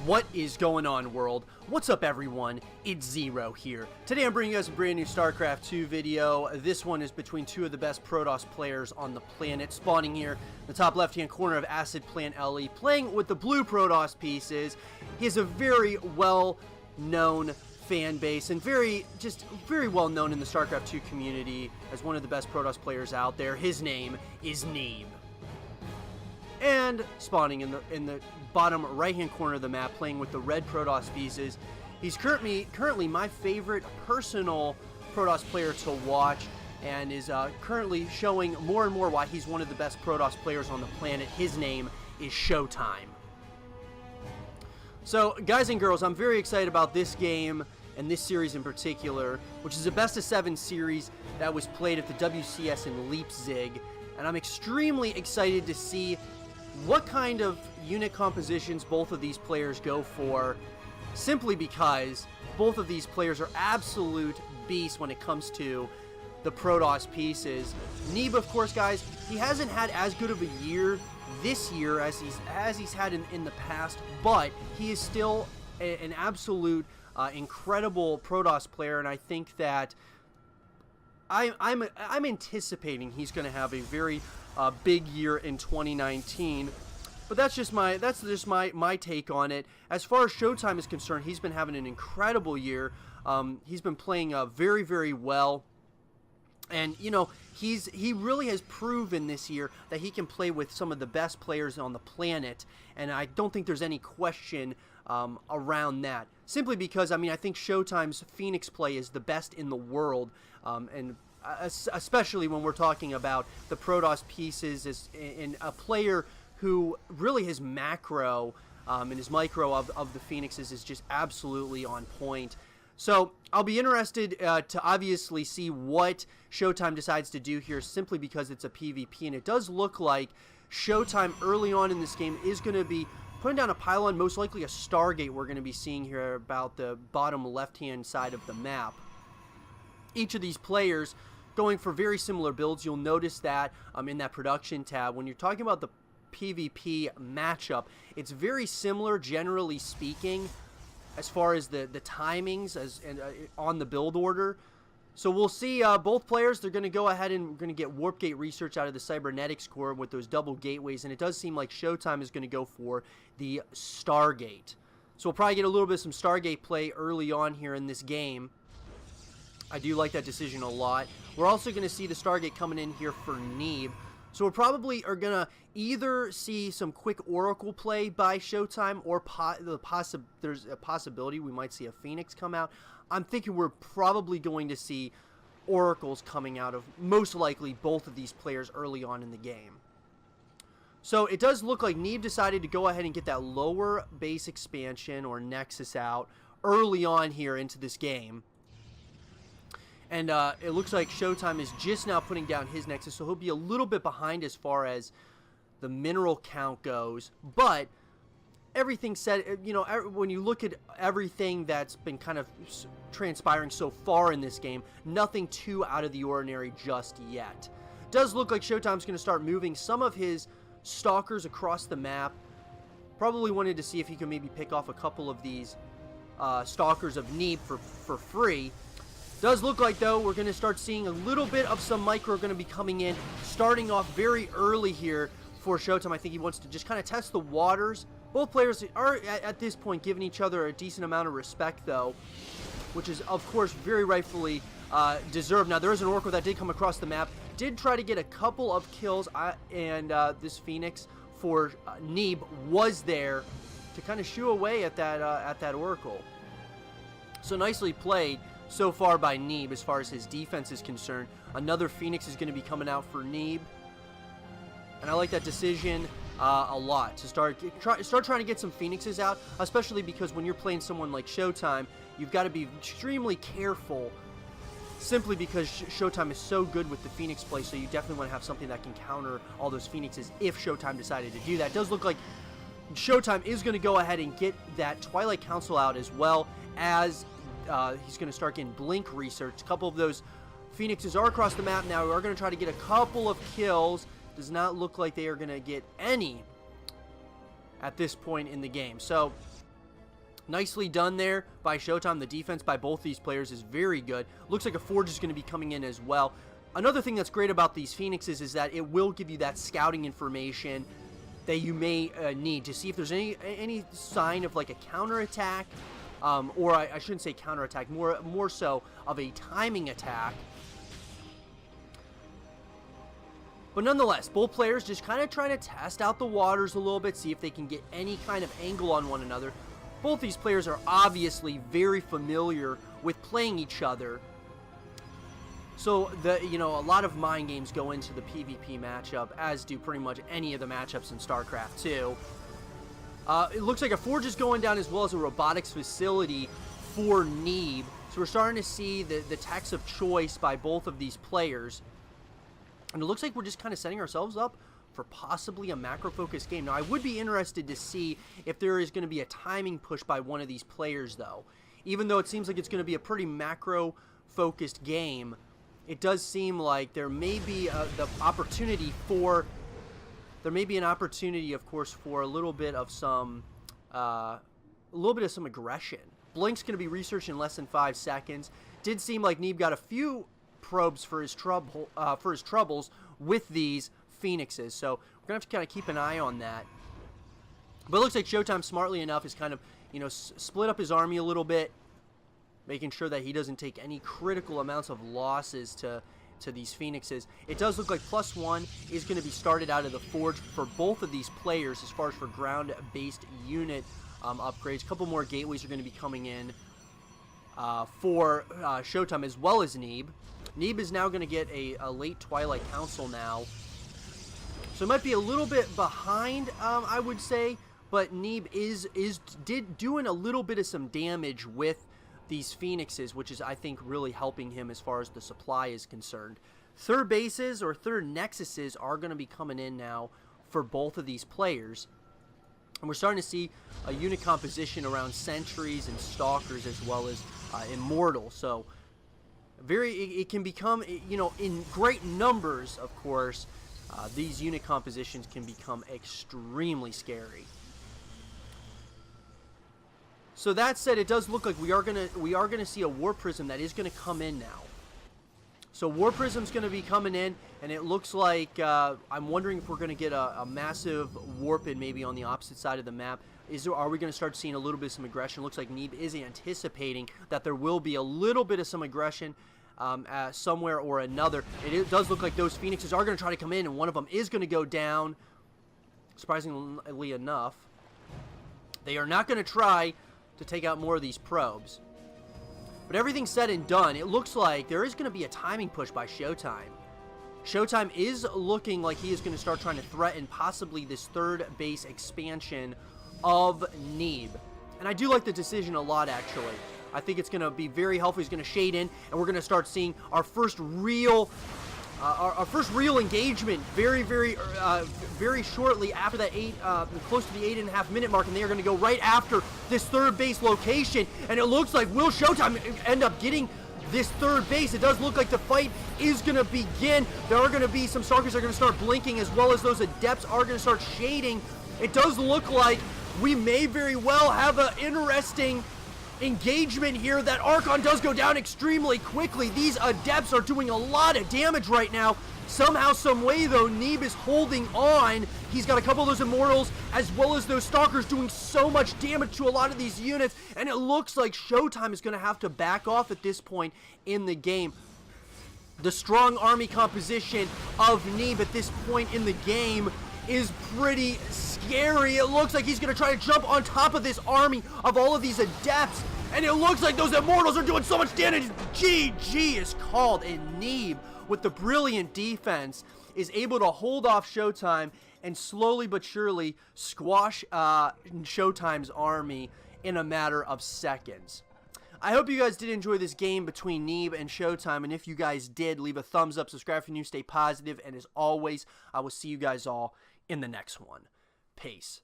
What is going on, world? What's up, everyone? It's Zero here. Today I'm bringing you guys a brand new Starcraft 2 video. This one is between two of the best Protoss players on the planet, spawning here in the top left-hand corner of Acid Plant LE, playing with the blue Protoss pieces. He has a very well-known fan base and very well known in the Starcraft 2 community as one of the best Protoss players out there. His name is Neeb. And spawning in the bottom right-hand corner of the map, playing with the red Protoss pieces. He's currently my favorite personal Protoss player to watch, and is currently showing more and more why he's one of the best Protoss players on the planet. His name is ShoWTimE. So, guys and girls, I'm very excited about this game and this series in particular, which is a best-of-7 series that was played at the WCS in Leipzig, and I'm extremely excited to see what kind of unit compositions both of these players go for, simply because both of these players are absolute beasts when it comes to the Protoss pieces. Neeb, of course, guys, he hasn't had as good of a year this year as he's had in the past, but he is still an absolute incredible Protoss player, and I think that I'm anticipating he's going to have a very big year in 2019. But that's just my take on it. As far as ShoWTimE is concerned, he's been having an incredible year. He's been playing very, very well. And, you know, he really has proven this year that he can play with some of the best players on the planet. And I don't think there's any question around that. Simply because, I mean, I think ShoWTimE's Phoenix play is the best in the world. And especially when we're talking about the Protoss pieces in a player who really his macro and his micro of the Phoenixes is just absolutely on point. So I'll be interested to obviously see what ShoWTimE decides to do here, simply because it's a PvP, and it does look like ShoWTimE early on in this game is going to be putting down a pylon, most likely a Stargate we're going to be seeing here about the bottom left-hand side of the map. Each of these players going for very similar builds. You'll notice that in that production tab. When you're talking about the PvP matchup, it's very similar, generally speaking, as far as the timings on the build order. So we'll see both players. They're going to go ahead and we're going to get Warp Gate research out of the Cybernetics core with those double gateways, and it does seem like ShoWTimE is going to go for the Stargate. So we'll probably get a little bit of some Stargate play early on here in this game. I do like that decision a lot. We're also going to see the Stargate coming in here for Neeb. So we probably are going to either see some quick Oracle play by ShoWTimE, or there's a possibility we might see a Phoenix come out. I'm thinking we're probably going to see Oracles coming out of most likely both of these players early on in the game. So it does look like Neeb decided to go ahead and get that lower base expansion or Nexus out early on here into this game. And it looks like ShoWTimE is just now putting down his Nexus, so he'll be a little bit behind as far as the mineral count goes. But everything said, you know, when you look at everything that's been kind of transpiring so far in this game, nothing too out of the ordinary just yet. Does look like ShoWTimE's going to start moving some of his stalkers across the map. Probably wanted to see if he could maybe pick off a couple of these stalkers of Neeb for free. Does look like, though, we're going to start seeing a little bit of some micro going to be coming in, starting off very early here for ShoWTimE. I think he wants to just kind of test the waters. Both players are, at this point, giving each other a decent amount of respect, though, which is, of course, very rightfully deserved. Now, there is an Oracle that did come across the map, did try to get a couple of kills, and this Phoenix for Neeb was there to kind of shoo away at that Oracle. So nicely played so far by Neeb as far as his defense is concerned. Another Phoenix is going to be coming out for Neeb, and I like that decision a lot, to start trying to get some Phoenixes out, especially because when you're playing someone like ShoWTimE, you've got to be extremely careful, simply because ShoWTimE is so good with the Phoenix play. So you definitely want to have something that can counter all those Phoenixes if ShoWTimE decided to do that. It does look like ShoWTimE is going to go ahead and get that Twilight Council out, as well as he's going to start getting Blink research. A couple of those Phoenixes are across the map now. We are going to try to get a couple of kills. Does not look like they are going to get any at this point in the game. So Nicely done there by ShoWTimE. The defense by both these players is very good. Looks like a Forge is going to be coming in as well. Another thing that's great about these Phoenixes is that it will give you that scouting information that you may need to see if there's any sign of like a counterattack, or I shouldn't say counterattack, more so of a timing attack. But nonetheless, both players just kind of trying to test out the waters a little bit, see if they can get any kind of angle on one another. Both these players are obviously very familiar with playing each other. So, a lot of mind games go into the PvP matchup, as do pretty much any of the matchups in Starcraft 2. It looks like a Forge is going down, as well as a robotics facility for Neeb. So we're starting to see the techs of choice by both of these players. And it looks like we're just kind of setting ourselves up for possibly a macro-focused game. Now, I would be interested to see if there is going to be a timing push by one of these players, though. Even though it seems like it's going to be a pretty macro-focused game, it does seem like there may be the opportunity for... There may be an opportunity, of course, for a little bit of some aggression. Blink's going to be researched in less than 5 seconds. Did seem like Neeb got a few probes for his troubles with these Phoenixes, so we're gonna have to kind of keep an eye on that. But it looks like ShoWTimE, smartly enough, is kind of split up his army a little bit, making sure that he doesn't take any critical amounts of losses to these Phoenixes. It does look like +1 is going to be started out of the Forge for both of these players as far as for ground-based unit upgrades. A couple more gateways are going to be coming in for ShoWTimE as well as Neeb. Neeb is now going to get a late Twilight Council now. So it might be a little bit behind, I would say, but Neeb did doing a little bit of some damage with these Phoenixes, which is, I think, really helping him as far as the supply is concerned. Third bases or third nexuses are going to be coming in now for both of these players. And we're starting to see a unit composition around sentries and stalkers as well as immortals. So it can become, in great numbers, of course, these unit compositions can become extremely scary. So that said, it does look like we are gonna see a War Prism that is gonna come in now. So War Prism's gonna be coming in, and it looks like I'm wondering if we're gonna get a massive warp in maybe on the opposite side of the map. Are we gonna start seeing a little bit of some aggression? Looks like Neeb is anticipating that there will be a little bit of some aggression somewhere or another. It does look like those Phoenixes are gonna try to come in, and one of them is gonna go down. Surprisingly enough, they are not gonna try to take out more of these probes. But everything said and done, it looks like there is going to be a timing push by ShoWTimE. ShoWTimE is looking like he is going to start trying to threaten possibly this third base expansion of Neeb. And I do like the decision a lot, actually. I think it's going to be very helpful. He's going to shade in, and we're going to start seeing our first real engagement very shortly after that close to the 8.5 minute mark, and they are going to go right after this third base location. And it looks like will ShoWTimE end up getting this third base? It does look like the fight is going to begin. There are going to be some Stalkers that are going to start blinking, as well as those Adepts are going to start shading. It does look like we may very well have an interesting engagement here. That Archon does go down extremely quickly. These Adepts are doing a lot of damage right now. Somehow, some way, though, Neeb is holding on. He's got a couple of those Immortals as well as those Stalkers doing so much damage to a lot of these units, and it looks like ShoWTimE is going to have to back off at this point in the game. The strong army composition of Neeb at this point in the game is pretty scary. It looks like he's going to try to jump on top of this army of all of these Adepts, and it looks like those Immortals are doing so much damage. GG is called, and Neeb, with the brilliant defense, is able to hold off ShoWTimE and slowly but surely squash ShoWTimE's army in a matter of seconds. I hope you guys did enjoy this game between Neeb and ShoWTimE, and if you guys did, leave a thumbs up, subscribe if you're new, stay positive, and as always, I will see you guys all in the next one. Peace.